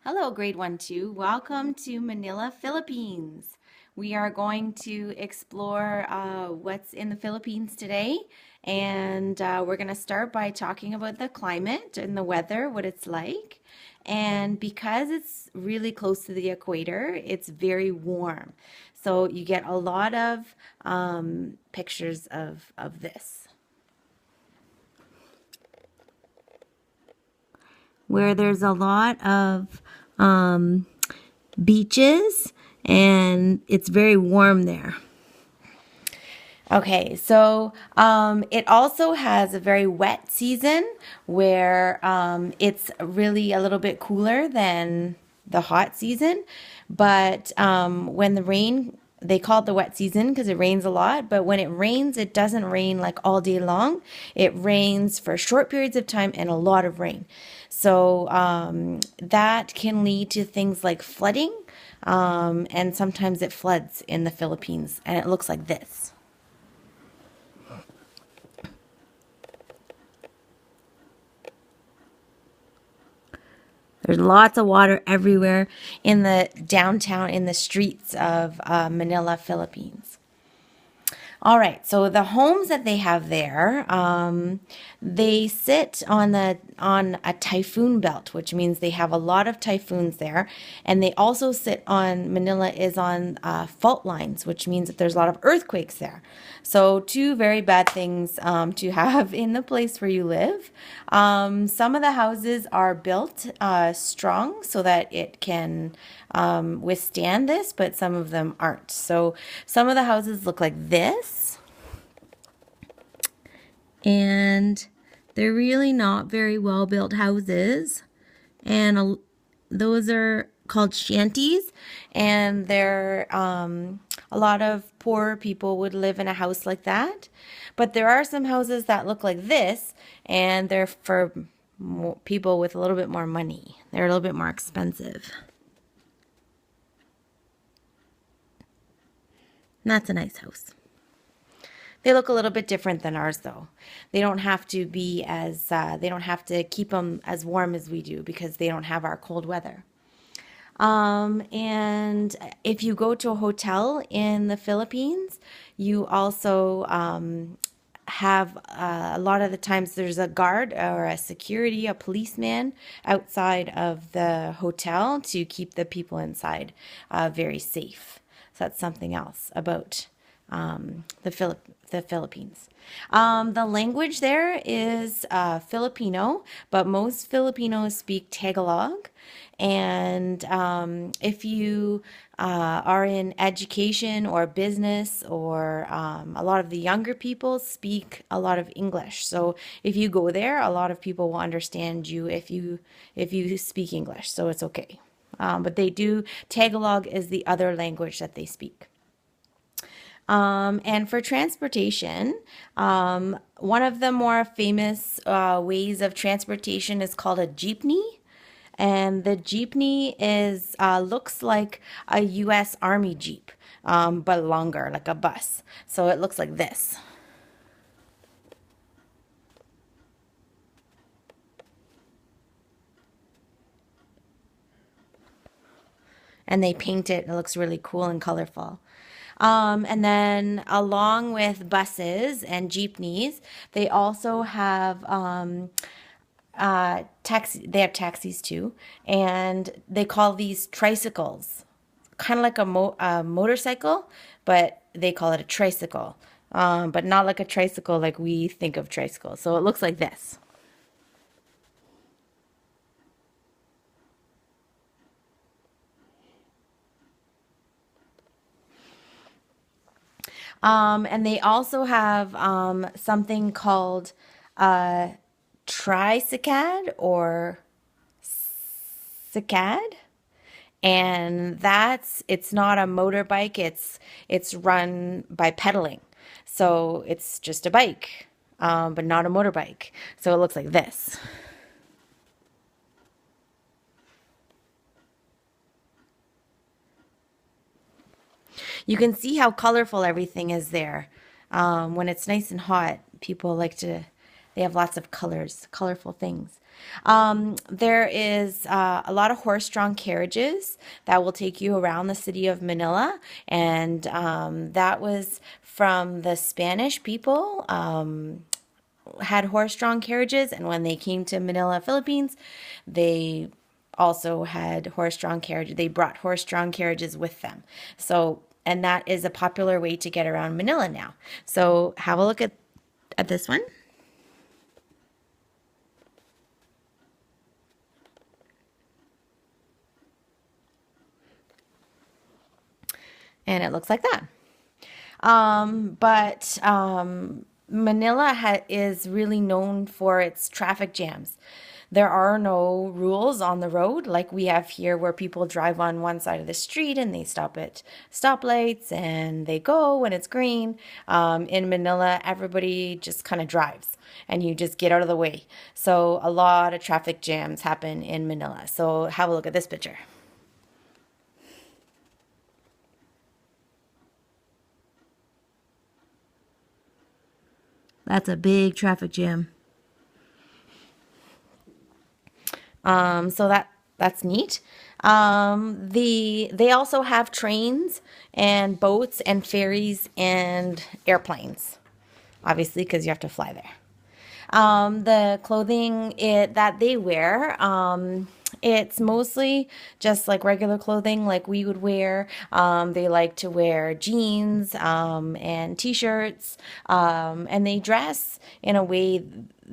Hello, grade 1-2. Welcome to Manila, Philippines. We are going to explore what's in the Philippines today. And we're going to start by talking about the climate and the weather, what it's like. And because it's really close to the equator, it's very warm. So you get a lot of pictures of this, where there's a lot of um, beaches and it's very warm there. Okay, so it also has a very wet season where it's really a little bit cooler than the hot season. But when the rain, they call it the wet season because it rains a lot. But when it rains, it doesn't rain like all day long. It rains for short periods of time and a lot of rain. So that can lead to things like flooding. And sometimes it floods in the Philippines and it looks like this. There's lots of water everywhere in the downtown, in the streets of Manila, Philippines. All right, so the homes that they have there, they sit on a typhoon belt, which means they have a lot of typhoons there, and they also sit on Manila is on fault lines, which means that there's a lot of earthquakes there. So two very bad things to have in the place where you live. Some of the houses are built strong so that it can withstand this, but some of them aren't. So some of the houses look like this, and they're really not very well built houses. And those are called shanties, and they're a lot of poor people would live in a house like that. But there are some houses that look like this, and they're for people with a little bit more money. They're a little bit more expensive. And that's a nice house. They look a little bit different than ours, though. They don't have to be as, they don't have to keep them as warm as we do because they don't have our cold weather. And if you go to a hotel in the Philippines, you also have a lot of the times there's a guard or a security, a policeman outside of the hotel to keep the people inside very safe. So that's something else about the Philippines. The language there is Filipino, but most Filipinos speak Tagalog. And if you are in education or business, or a lot of the younger people speak a lot of English. So if you go there, a lot of people will understand you if you speak English. So it's okay. But they do, Tagalog is the other language that they speak. And for transportation, one of the more famous ways of transportation is called a jeepney. And the jeepney is looks like a U.S. Army Jeep, but longer, like a bus. So it looks like this. And they paint it. It looks really cool and colorful. And then, along with buses and jeepneys, they also have taxi. They have taxis too, and they call these tricycles, kind of like a motorcycle, but they call it a tricycle. But not like a tricycle like we think of tricycles. So it looks like this. And they also have something called a tricycad or cicad. And it's not a motorbike, it's run by pedaling. So it's just a bike, but not a motorbike. So it looks like this. You can see how colorful everything is there. When it's nice and hot, people like to They have lots of colors, colorful things. There is a lot of horse-drawn carriages that will take you around the city of Manila, and that was from the Spanish people. Had horse-drawn carriages, and when they came to Manila, Philippines, they also had horse-drawn carriages. They brought horse-drawn carriages with them. So, and that is a popular way to get around Manila now. So, have a look at this one. And it looks like that. But Manila is really known for its traffic jams. There are no rules on the road like we have here, where people drive on one side of the street and they stop at stoplights and they go when it's green. In Manila, everybody just kind of drives and you just get out of the way. So a lot of traffic jams happen in Manila. So have a look at this picture. That's a big traffic jam. So that's neat. They also have trains and boats and ferries and airplanes, obviously, because you have to fly there. The clothing that they wear, it's mostly just like regular clothing like we would wear. They like to wear jeans and t-shirts, and they dress in a way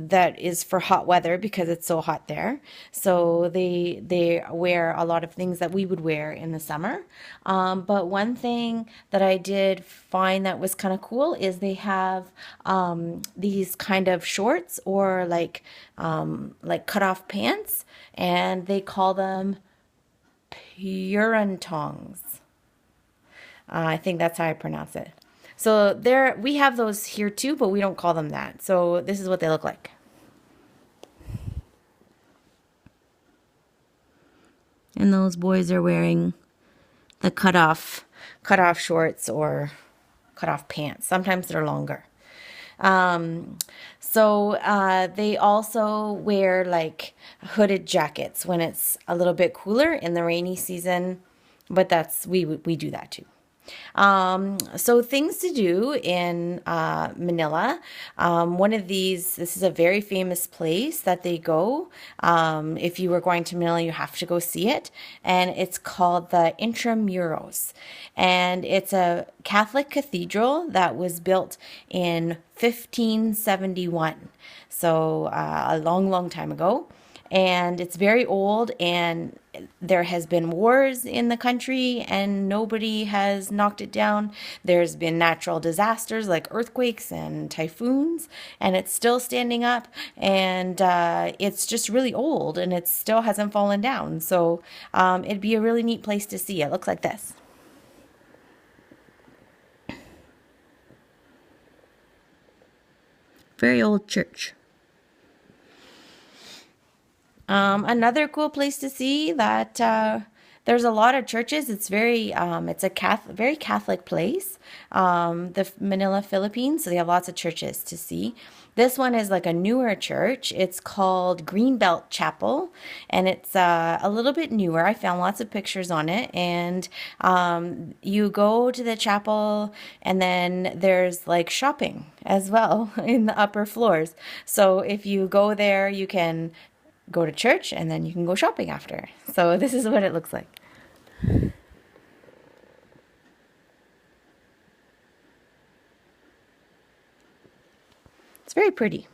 that is for hot weather because it's so hot there. So they wear a lot of things that we would wear in the summer. But one thing that I did find that was kind of cool is they have these kind of shorts or like cut off pants, and they call them purantongs. I think that's how I pronounce it. So there, we have those here too, but we don't call them that. So this is what they look like. And those boys are wearing the cut off shorts or cut off pants. Sometimes they're longer. They also wear like hooded jackets when it's a little bit cooler in the rainy season, but we do that too. So things to do in Manila. This is a very famous place that they go. If you were going to Manila, you have to go see it. And it's called the Intramuros. And it's a Catholic cathedral that was built in 1571. So a long, long time ago. And it's very old, and there has been wars in the country and nobody has knocked it down. There's been natural disasters like earthquakes and typhoons, and it's still standing up, and it's just really old and it still hasn't fallen down. So it'd be a really neat place to see. It looks like this. Very old church. Another cool place to see that there's a lot of churches. It's a very Catholic place, the Manila, Philippines. So they have lots of churches to see. This one is like a newer church. It's called Greenbelt Chapel, and it's a little bit newer. I found lots of pictures on it, and you go to the chapel, and then there's like shopping as well in the upper floors. So if you go there, you can go to church and then you can go shopping after. So this is what it looks like. It's very pretty.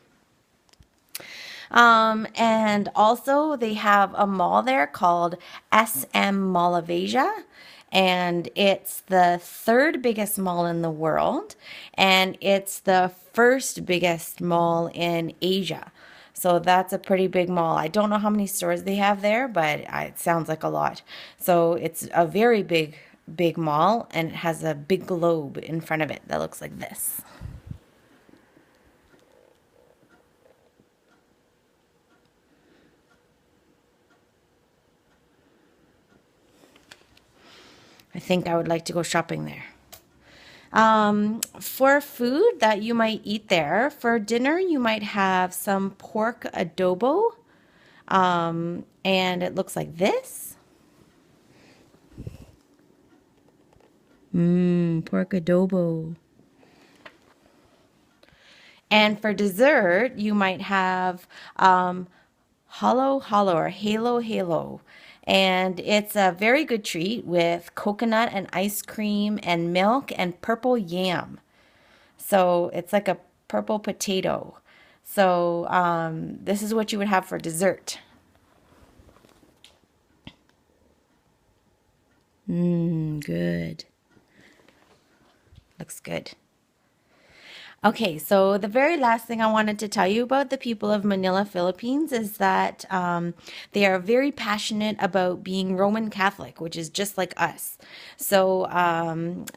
And also they have a mall there called SM Mall of Asia. And it's the third biggest mall in the world. And it's the first biggest mall in Asia. So that's a pretty big mall. I don't know how many stores they have there, but it sounds like a lot. So it's a very big mall, and it has a big globe in front of it that looks like this. I think I would like to go shopping there. For food that you might eat there, for dinner, you might have some pork adobo, and it looks like this. Pork adobo. And for dessert, you might have hollow hollow or halo halo. And it's a very good treat with coconut and ice cream and milk and purple yam. So it's like a purple potato. So this is what you would have for dessert. Good. Looks good. Okay, so the very last thing I wanted to tell you about the people of Manila, Philippines is that they are very passionate about being Roman Catholic, which is just like us. So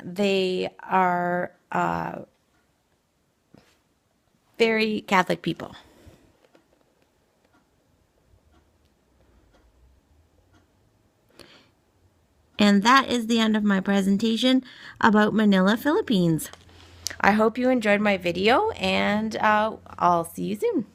they are very Catholic people. And that is the end of my presentation about Manila, Philippines. I hope you enjoyed my video, and I'll see you soon.